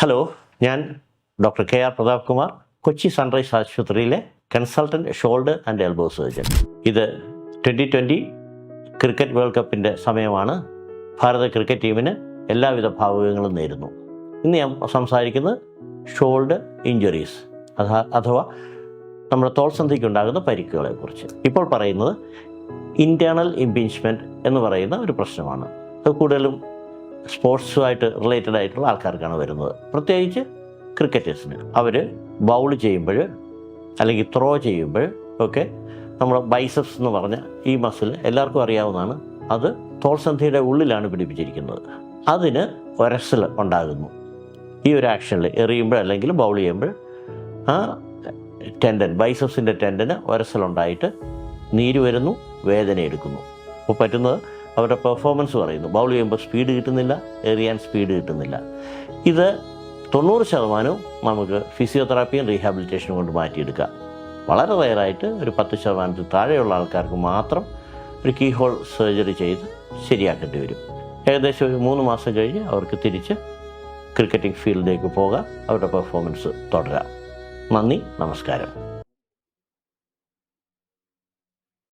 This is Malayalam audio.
ഹലോ, ഞാൻ ഡോക്ടർ കെ.ആർ. പ്രതാപ് കുമാർ, കൊച്ചി സൺറൈസ് ആശുപത്രിയിലെ consultant shoulder and elbow surgeon. ഇത് 2020 ക്രിക്കറ്റ് വേൾഡ് കപ്പിൻ്റെ സമയമാണ്. ഭാരത ക്രിക്കറ്റ് ടീമിന് എല്ലാവിധ ഭാവുകങ്ങളും നേരുന്നു. ഇന്ന് ഞാൻ സംസാരിക്കുന്നത് ഷോൾഡർ ഇഞ്ചുറീസ് അഥവാ നമ്മുടെ തോൾസന്ധിക്കുണ്ടാകുന്ന പരിക്കുകളെക്കുറിച്ച്. ഇപ്പോൾ പറയുന്നത് ഇൻറ്റേർണൽ ഇംപിഞ്ച്മെൻറ്റ് എന്ന് പറയുന്ന ഒരു പ്രശ്നമാണ്. അത് കൂടുതലും സ്പോർട്സുമായിട്ട് റിലേറ്റഡ് ആയിട്ടുള്ള ആൾക്കാർക്കാണ് വരുന്നത്. പ്രത്യേകിച്ച് ക്രിക്കറ്റേഴ്സിന് അവർ ബൗൾ ചെയ്യുമ്പോൾ അല്ലെങ്കിൽ ത്രോ ചെയ്യുമ്പോൾ ഒക്കെ നമ്മുടെ ബൈസെപ്സ് എന്ന് പറഞ്ഞ ഈ മസിൽ എല്ലാവർക്കും അറിയാവുന്നതാണ്. അത് തോൾസന്ധിയുടെ ഉള്ളിലാണ് പിടിപ്പിച്ചിരിക്കുന്നത്. അതിന് ഒരസൽ ഉണ്ടാകുന്നു. ഈ ഒരു ആക്ഷനിൽ എറിയുമ്പോൾ അല്ലെങ്കിൽ ബൗൾ ചെയ്യുമ്പോൾ ആ ടെൻഡൻ, ബൈസെപ്സിൻ്റെ ടെൻഡന് ഒരസലുണ്ടായിട്ട് നീര് വരുന്നു, വേദന എടുക്കുന്നു. അപ്പോൾ പറ്റുന്നത് അവരുടെ പെർഫോമൻസ് പറയുന്നു. ബൗൾ ചെയ്യുമ്പോൾ സ്പീഡ് കിട്ടുന്നില്ല, എറിയാൻ സ്പീഡ് കിട്ടുന്നില്ല. ഇത് 90% നമുക്ക് ഫിസിയോതെറാപ്പിയും റീഹാബിലിറ്റേഷനും കൊണ്ട് മാറ്റിയെടുക്കാം. വളരെ റെയറായിട്ട് ഒരു 10% താഴെയുള്ള ആൾക്കാർക്ക് മാത്രം ഒരു കീ ഹോൾ സർജറി ചെയ്ത് ശരിയാക്കേണ്ടി വരും. ഏകദേശം ഒരു 3 മാസം കഴിഞ്ഞ് അവർക്ക് തിരിച്ച് ക്രിക്കറ്റിംഗ് ഫീൽഡിലേക്ക് പോകാം, അവരുടെ പെർഫോമൻസ് തുടരാം. നന്ദി, നമസ്കാരം.